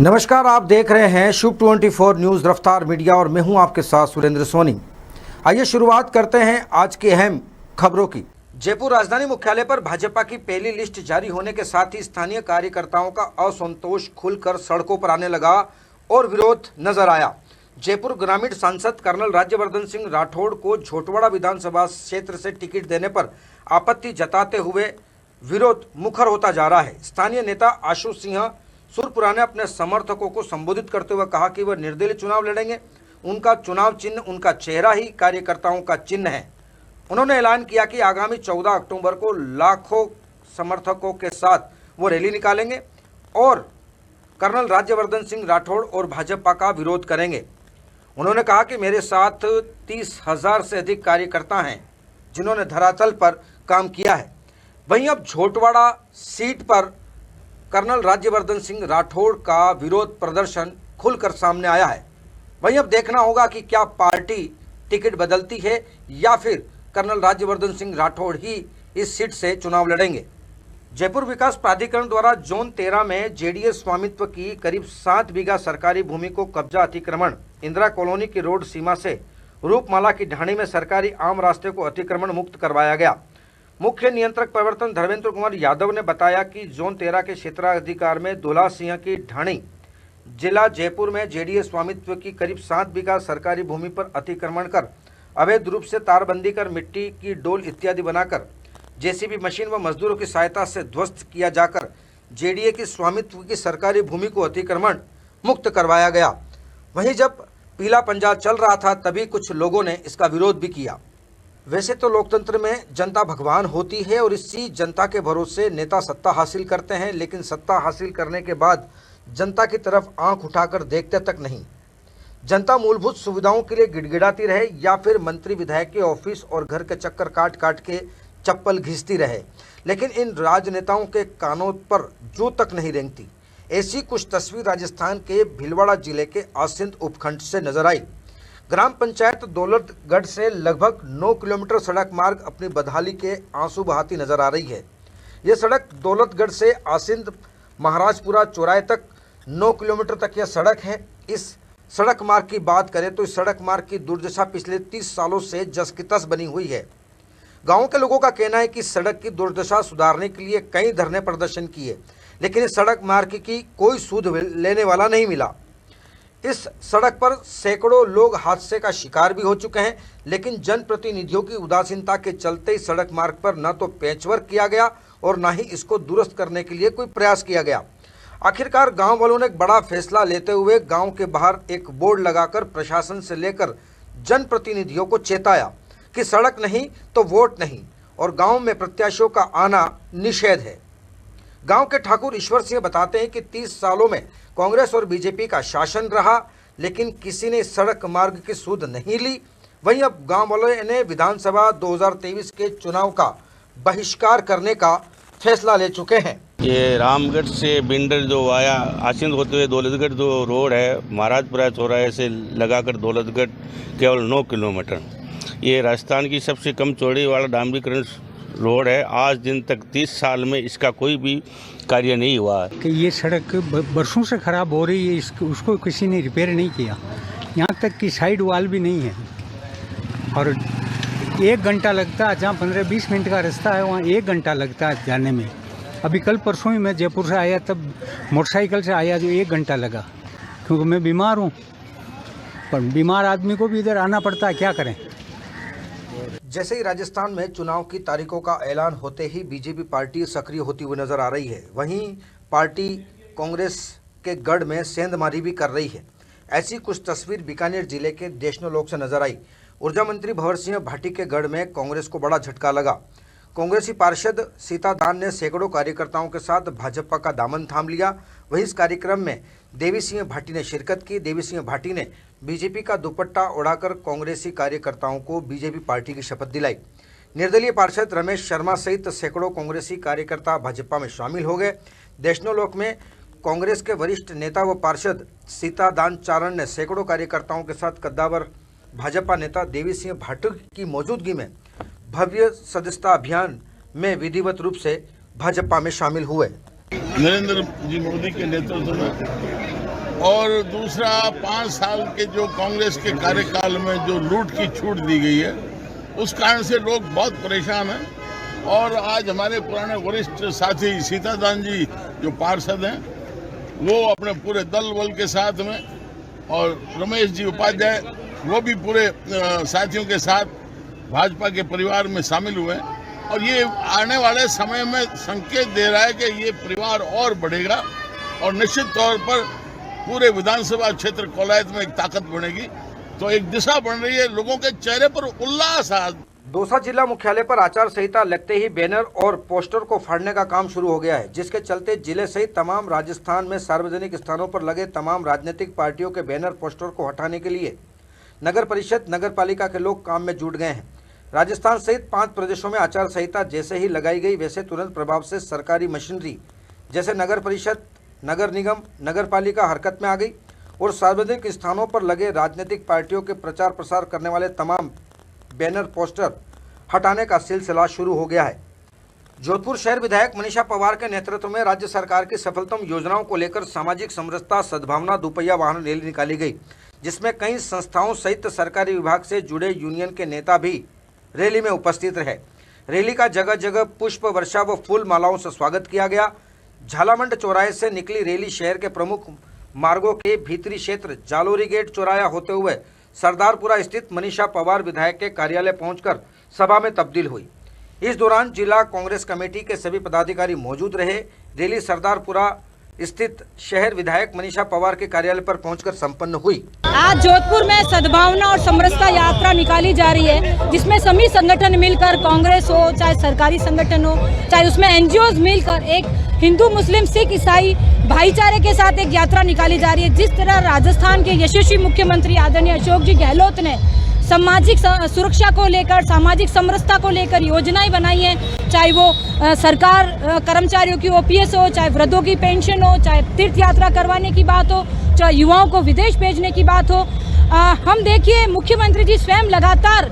नमस्कार, आप देख रहे हैं शुभ 24 न्यूज़ रफ्तार मीडिया और मैं हूं आपके साथ सुरेंद्र सोनी। आइए शुरुआत करते हैं आज की अहम खबरों की। जयपुर राजधानी मुख्यालय पर भाजपा की पहली लिस्ट जारी होने के साथ ही स्थानीय कार्यकर्ताओं का असंतोष खुलकर सड़कों पर आने लगा और विरोध नजर आया। जयपुर ग्रामीण सांसद कर्नल राज्यवर्धन सिंह राठौड़ को झोटवाड़ा विधानसभा क्षेत्र से टिकट देने पर आपत्ति जताते हुए विरोध मुखर होता जा रहा है। स्थानीय नेता आशु सिंह सुरपुरा ने अपने समर्थकों को संबोधित करते हुए कहा कि वह निर्दलीय चुनाव लड़ेंगे। उनका चुनाव चिन्ह, उनका चेहरा ही कार्यकर्ताओं का चिन्ह है। उन्होंने ऐलान किया कि आगामी 14 अक्टूबर को लाखों समर्थकों के साथ वो रैली निकालेंगे और कर्नल राज्यवर्धन सिंह राठौड़ और भाजपा का विरोध करेंगे। उन्होंने कहा कि मेरे साथ 30,000 से अधिक कार्यकर्ता हैं जिन्होंने धरातल पर काम किया है। वहीं अब झोटवाड़ा सीट पर कर्नल राज्यवर्धन सिंह राठौड़ का विरोध प्रदर्शन खुलकर सामने आया है। वहीं अब देखना होगा कि क्या पार्टी टिकट बदलती है या फिर कर्नल राज्यवर्धन सिंह राठौड़ ही इस सीट से चुनाव लड़ेंगे। जयपुर विकास प्राधिकरण द्वारा जोन 13 में जेडीएस स्वामित्व की करीब 7 बीघा सरकारी भूमि को कब्जा अतिक्रमण इंदिरा कॉलोनी की रोड सीमा से रूपमाला की ढाणी में सरकारी आम रास्ते को अतिक्रमण मुक्त करवाया गया। मुख्य नियंत्रक प्रवर्तन धर्मेंद्र कुमार यादव ने बताया कि जोन 13 के क्षेत्राधिकार में दुल्हा सिंह की ढाणी जिला जयपुर में जेडीएस स्वामित्व की करीब 7 बीघा सरकारी भूमि पर अतिक्रमण कर अवैध रूप से तारबंदी कर मिट्टी की डोल इत्यादि बनाकर जेसीबी मशीन व मजदूरों की सहायता से ध्वस्त किया जाकर जेडीए की स्वामित्व की सरकारी भूमि को अतिक्रमण मुक्त करवाया गया। वहीं जब पीला पंजा चल रहा था तभी कुछ लोगों ने इसका विरोध भी किया। वैसे तो लोकतंत्र में जनता भगवान होती है और इसी जनता के भरोसे नेता सत्ता हासिल करते हैं, लेकिन सत्ता हासिल करने के बाद जनता की तरफ आंख उठाकर देखते तक नहीं। जनता मूलभूत सुविधाओं के लिए गिड़गिड़ाती रहे या फिर मंत्री विधायक के ऑफिस और घर के चक्कर काट काट के चप्पल घिसती रहे, लेकिन इन राजनेताओं के कानों पर जू तक नहीं रेंगती। ऐसी कुछ तस्वीर राजस्थान के भीलवाड़ा जिले के आसिंद उपखंड से नजर आई। ग्राम पंचायत दौलतगढ़ से लगभग 9 किलोमीटर सड़क मार्ग अपनी बदहाली के आंसू बहाती नजर आ रही है। यह सड़क दौलतगढ़ से आसिंद महाराजपुरा चौराहे तक 9 किलोमीटर तक यह सड़क है। इस सड़क मार्ग की बात करें तो इस सड़क मार्ग की दुर्दशा पिछले 30 सालों से जस की तस बनी हुई है। गाँव के लोगों का कहना है कि सड़क की दुर्दशा सुधारने के लिए कई धरने प्रदर्शन किए, लेकिन इस सड़क मार्ग की कोई सूद लेने वाला नहीं मिला। इस सड़क पर सैकड़ों लोग हादसे का शिकार भी हो चुके हैं, लेकिन जनप्रतिनिधियों की उदासीनता के चलते इस सड़क मार्ग पर न तो पैचवर्क किया गया और न ही इसको दुरुस्त करने के लिए कोई प्रयास किया गया। आखिरकार गांव वालों ने एक बड़ा फैसला लेते हुए गांव के बाहर एक बोर्ड लगाकर प्रशासन से लेकर जनप्रतिनिधियों को चेताया कि सड़क नहीं तो वोट नहीं और गाँव में प्रत्याशियों का आना निषेध है। गांव के ठाकुर ईश्वर सिंह बताते हैं कि 30 सालों में कांग्रेस और बीजेपी का शासन रहा, लेकिन किसी ने सड़क मार्ग की सूद नहीं ली। वहीं अब गांव वालों ने विधानसभा 2023 के चुनाव का बहिष्कार करने का फैसला ले चुके हैं। ये रामगढ़ से बिंडर जो आया आसिंद होते हुए दौलतगढ़ जो रोड है महाराजपुरा चौराहे से लगाकर दौलतगढ़ केवल 9 किलोमीटर। ये राजस्थान की सबसे कम चौड़ी वाला डामरीकरण रोड है। आज दिन तक 30 साल में इसका कोई भी कार्य नहीं हुआ कि ये सड़क बरसों से ख़राब हो रही है, उसको किसी ने रिपेयर नहीं किया। यहाँ तक कि साइड वॉल भी नहीं है और 1 घंटा लगता है। जहाँ 15-20 मिनट का रास्ता है वहाँ 1 घंटा लगता है जाने में। अभी कल परसों ही मैं जयपुर से आया, तब मोटरसाइकिल से आया जो 1 घंटा लगा, क्योंकि मैं बीमार हूँ। पर बीमार आदमी को भी इधर आना पड़ता है, क्या करें। जैसे ही राजस्थान में चुनाव की तारीखों का ऐलान होते ही बीजेपी पार्टी सक्रिय होती हुई नजर आ रही है। वहीं पार्टी कांग्रेस के गढ़ में सेंधमारी भी कर रही है। ऐसी कुछ तस्वीर बीकानेर जिले के देशनोलोक से नजर आई। ऊर्जा मंत्री भंवर सिंह भाटी के गढ़ में कांग्रेस को बड़ा झटका लगा। कांग्रेसी पार्षद सीता दान ने सैकड़ों कार्यकर्ताओं के साथ भाजपा का दामन थाम लिया। वहीं इस कार्यक्रम में देवी सिंह भाटी ने शिरकत की। देवी सिंह भाटी ने बीजेपी का दुपट्टा उड़ाकर कांग्रेसी कार्यकर्ताओं को बीजेपी पार्टी की शपथ दिलाई। निर्दलीय पार्षद रमेश शर्मा सहित सैकड़ों कांग्रेसी कार्यकर्ता भाजपा में शामिल हो गए। देशनोलोक में कांग्रेस के वरिष्ठ नेता व पार्षद सीता दान चारण ने सैकड़ों कार्यकर्ताओं के साथ कद्दावर भाजपा नेता देवी सिंह भाटी की मौजूदगी में भव्य सदस्यता अभियान में विधिवत रूप से भाजपा में शामिल हुए। नरेंद्र जी मोदी के नेतृत्व में और दूसरा 5 साल के जो कांग्रेस के कार्यकाल में जो लूट की छूट दी गई है, उस कारण से लोग बहुत परेशान हैं। और आज हमारे पुराने वरिष्ठ साथी सीतादान जी जो पार्षद हैं, वो अपने पूरे दल बल के साथ में, और रमेश जी उपाध्याय वो भी पूरे साथियों के साथ भाजपा के परिवार में शामिल हुए हैं। और ये आने वाले समय में संकेत दे रहा है कि ये परिवार और बढ़ेगा और निश्चित तौर पर पूरे विधानसभा क्षेत्र कोलायत में एक ताकत बनेगी। तो एक दिशा बन रही है, लोगों के चेहरे पर उल्लास है। दौसा जिला मुख्यालय पर आचार संहिता लगते ही बैनर और पोस्टर को फाड़ने का काम शुरू हो गया है, जिसके चलते जिले सहित तमाम राजस्थान में सार्वजनिक स्थानों पर लगे तमाम राजनीतिक पार्टियों के बैनर पोस्टर को हटाने के लिए नगर परिषद नगर पालिका के लोग काम में जुट गए हैं। राजस्थान सहित 5 प्रदेशों में आचार संहिता जैसे ही लगाई गई, वैसे तुरंत प्रभाव से सरकारी मशीनरी जैसे नगर परिषद, नगर निगम, नगर पालिका हरकत में आ गई और सार्वजनिक स्थानों पर लगे राजनीतिक पार्टियों के प्रचार प्रसार करने वाले तमाम बैनर पोस्टर हटाने का सिलसिला शुरू हो गया है। जोधपुर शहर विधायक मनीषा पवार के नेतृत्व में राज्य सरकार की सफलतम योजनाओं को लेकर सामाजिक समरसता सद्भावना दोपहिया वाहन रैली निकाली गई, जिसमें कई संस्थाओं सहित सरकारी विभाग से जुड़े यूनियन के नेता भी रैली में उपस्थित रहे। रैली का जगह जगह पुष्प वर्षा व फूल मालाओं से स्वागत किया गया। झालामंड चौराहे से निकली रैली शहर के प्रमुख मार्गों के भीतरी क्षेत्र जालोरी गेट चौराया होते हुए सरदारपुरा स्थित मनीषा पवार विधायक के कार्यालय पहुंचकर सभा में तब्दील हुई। इस दौरान जिला कांग्रेस कमेटी के सभी पदाधिकारी मौजूद रहे। रैली सरदारपुरा स्थित शहर विधायक मनीषा पवार के कार्यालय पर पहुंचकर संपन्न हुई। आज जोधपुर में सद्भावना और समरसता यात्रा निकाली जा रही है, जिसमें सभी संगठन मिलकर, कांग्रेस हो चाहे सरकारी संगठन हो चाहे उसमें एनजीओज मिलकर एक हिंदू मुस्लिम सिख ईसाई भाईचारे के साथ एक यात्रा निकाली जा रही है। जिस तरह राजस्थान के यशस्वी मुख्यमंत्री आदरणीय अशोक जी गहलोत ने सामाजिक सुरक्षा को लेकर, सामाजिक समरसता को लेकर योजनाएं बनाई हैं, चाहे वो सरकार कर्मचारियों की ओपीएस हो, चाहे वृद्धों की पेंशन हो, चाहे तीर्थ यात्रा करवाने की बात हो, चाहे युवाओं को विदेश भेजने की बात हो। हम देखिए मुख्यमंत्री जी स्वयं लगातार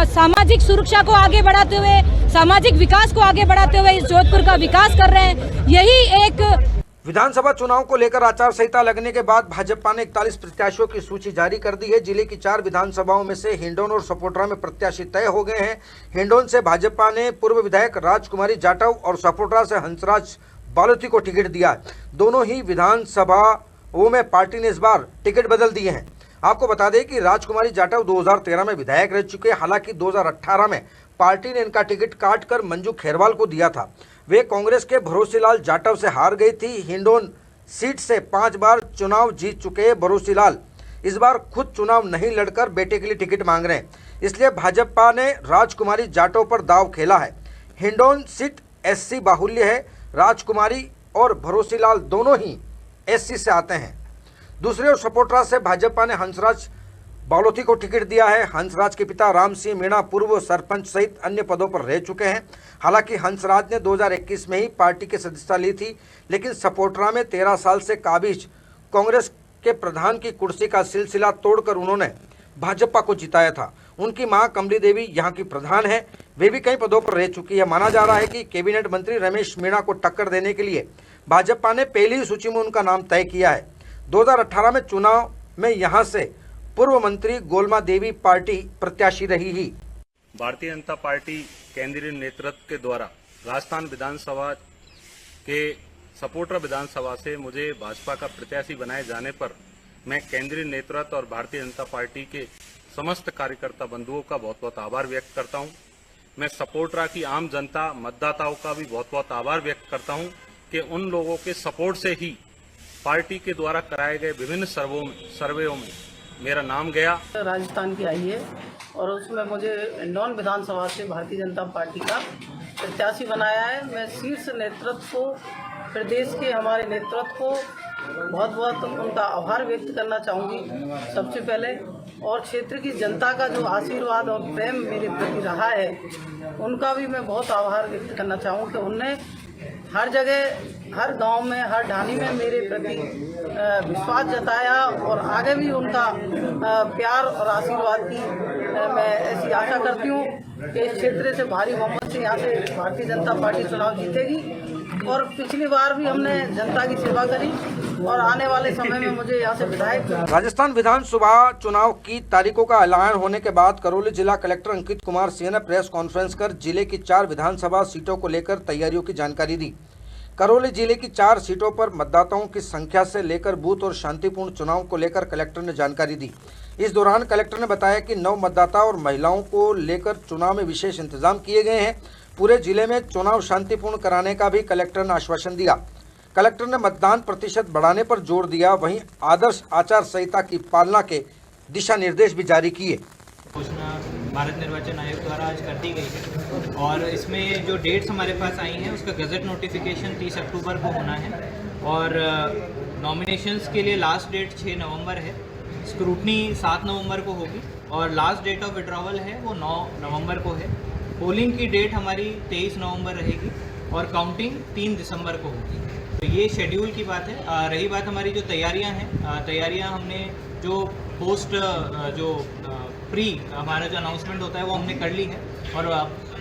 सामाजिक सुरक्षा को आगे बढ़ाते हुए, सामाजिक विकास को आगे बढ़ाते हुए इस जोधपुर का विकास कर रहे हैं। यही एक विधानसभा चुनाव को लेकर आचार संहिता लगने के बाद भाजपा ने 41 प्रत्याशियों की सूची जारी कर दी है। जिले की 4 विधानसभाओं में से हिंडौन और सपोट्रा में प्रत्याशी तय हो गए हैं। हिंडौन से भाजपा ने पूर्व विधायक राजकुमारी जाटव और सपोट्रा से हंसराज बालोती को टिकट दिया है। दोनों ही विधानसभाओं में पार्टी ने इस बार टिकट बदल दिए हैं। आपको बता दें कि राजकुमारी जाटव 2013 में विधायक रह चुके हैं। हालांकि 2018 में पार्टी ने इनका टिकट काटकर मंजू खैरवाल को दिया था। वे कांग्रेस के भरोसीलाल जाटव से हार गई थी। हिंडौन सीट से 5 बार चुनाव जीत चुके भरोसीलाल इस बार खुद चुनाव नहीं लड़कर बेटे के लिए टिकट मांग रहे हैं, इसलिए भाजपा ने राजकुमारी जाटव पर दाव खेला है। हिंडौन सीट एससी बाहुल्य है। राजकुमारी और भरोसीलाल दोनों ही एससी से आते हैं। दूसरे ओर सपोट्रा से भाजपा ने हंसराज बालोती को टिकट दिया है। हंसराज के पिता राम सिंह मीणा पूर्व सरपंच सहित अन्य पदों पर रह चुके हैं। हालांकि हंसराज ने 2021 में ही पार्टी की सदस्यता ली थी, लेकिन सपोट्रा में 13 साल से काबिज कांग्रेस के प्रधान की कुर्सी का सिलसिला तोड़कर उन्होंने भाजपा को जिताया था। उनकी मां कमली देवी यहाँ की प्रधान है। वे भी कई पदों पर रह चुकी है। माना जा रहा है कि कैबिनेट मंत्री रमेश मीणा को टक्कर देने के लिए भाजपा ने पहली ही सूची में उनका नाम तय किया है। 2018 में चुनाव में यहाँ से पूर्व मंत्री गोलमा देवी पार्टी प्रत्याशी रही ही। भारतीय जनता पार्टी केंद्रीय नेतृत्व के द्वारा राजस्थान विधानसभा के सपोट्रा विधानसभा से मुझे भाजपा का प्रत्याशी बनाए जाने पर मैं केंद्रीय नेतृत्व और भारतीय जनता पार्टी के समस्त कार्यकर्ता बंधुओं का बहुत बहुत आभार व्यक्त करता हूं। मैं सपोट्रा की आम जनता मतदाताओं का भी बहुत बहुत आभार व्यक्त करता हूं कि उन लोगों के सपोर्ट से ही पार्टी के द्वारा कराए गए विभिन्न सर्वेयों में मेरा नाम गया। राजस्थान की आई है और उसमें मुझे हिंडौन विधानसभा से भारतीय जनता पार्टी का प्रत्याशी बनाया है। मैं शीर्ष नेतृत्व को, प्रदेश के हमारे नेतृत्व को बहुत बहुत उनका आभार व्यक्त करना चाहूँगी सबसे पहले, और क्षेत्र की जनता का जो आशीर्वाद और प्रेम मेरे प्रति रहा है उनका भी मैं बहुत आभार व्यक्त करना चाहूँ कि उनने हर जगह, हर गांव में, हर ढाणी में मेरे प्रति विश्वास जताया और आगे भी उनका प्यार और आशीर्वाद की मैं ऐसी आशा करती हूँ कि इस क्षेत्र से भारी बहुमत से यहाँ से भारतीय जनता पार्टी चुनाव जीतेगी। और पिछली बार भी हमने जनता की सेवा करी, और आने वाले समय में मुझे यहाँ से विधायक राजस्थान विधानसभा चुनाव की तारीखों का ऐलान होने के बाद करौली जिला कलेक्टर अंकित कुमार सिंह ने प्रेस कॉन्फ्रेंस कर जिले की 4 विधानसभा सीटों को लेकर तैयारियों की जानकारी दी। करौली जिले की 4 सीटों पर मतदाताओं की संख्या से लेकर बूथ और शांतिपूर्ण चुनाव को लेकर कलेक्टर ने जानकारी दी। इस दौरान कलेक्टर ने बताया कि नव मतदाता और महिलाओं को लेकर चुनाव में विशेष इंतजाम किए गए हैं। पूरे जिले में चुनाव शांतिपूर्ण कराने का भी कलेक्टर ने आश्वासन दिया। कलेक्टर ने मतदान प्रतिशत बढ़ाने पर जोर दिया। वहीं आदर्श आचार संहिता की पालना के दिशा निर्देश भी जारी किए। घोषणा भारत निर्वाचन आयोग द्वारा आज कर दी गई है और इसमें जो डेट्स हमारे पास आई हैं उसका गजट नोटिफिकेशन 30 अक्टूबर को होना है और नॉमिनेशंस के लिए लास्ट डेट 6 नवंबर है, स्क्रूटनी 7 नवंबर को होगी और लास्ट डेट ऑफ विड्रॉवल है वो 9 नवंबर को है। पोलिंग की डेट हमारी 23 नवंबर रहेगी और काउंटिंग 3 दिसंबर को होगी। तो ये शेड्यूल की बात है। रही बात हमारी जो तैयारियां हैं, तैयारियां हमने जो पोस्ट जो प्री हमारा जो अनाउंसमेंट होता है वो हमने कर ली है और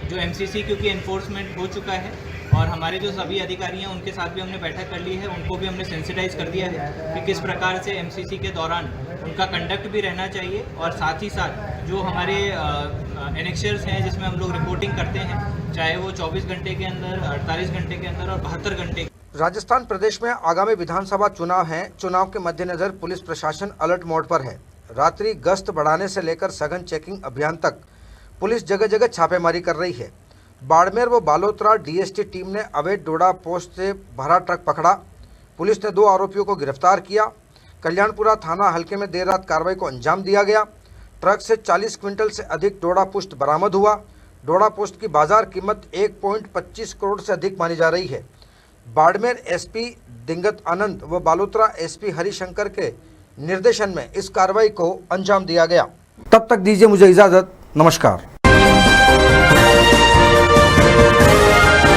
जो एमसीसी क्योंकि एनफोर्समेंट हो चुका है और हमारे जो सभी अधिकारी हैं उनके साथ भी हमने बैठक कर ली है, उनको भी हमने सेंसिटाइज कर दिया है कि किस प्रकार से एमसीसी के दौरान उनका कंडक्ट भी रहना चाहिए और साथ ही साथ जो हमारे एनेक्शर्स हैं जिसमें हम लोग रिपोर्टिंग करते हैं, चाहे वो 24 घंटे के अंदर, 48 घंटे के अंदर और 72 घंटे। राजस्थान प्रदेश में आगामी विधानसभा चुनाव हैं। चुनाव के मद्देनजर पुलिस प्रशासन अलर्ट मोड पर है। रात्रि गश्त बढ़ाने से लेकर सघन चेकिंग अभियान तक पुलिस जगह जगह छापेमारी कर रही है। बाड़मेर व बालोतरा डीएसटी टीम ने अवैध डोडा पोस्ट से भरा ट्रक पकड़ा। पुलिस ने 2 आरोपियों को गिरफ्तार किया। कल्याणपुरा थाना हल्के में देर रात कार्रवाई को अंजाम दिया गया। ट्रक से 40 क्विंटल से अधिक डोडा पोस्ट बरामद हुआ। डोडा पोस्ट की बाजार कीमत 1.25 करोड़ से अधिक मानी जा रही है। बाड़मेर एसपी दिंगत आनंद व बालोतरा एसपी हरिशंकर के निर्देशन में इस कार्रवाई को अंजाम दिया गया। तब तक दीजिए मुझे इजाजत। नमस्कार।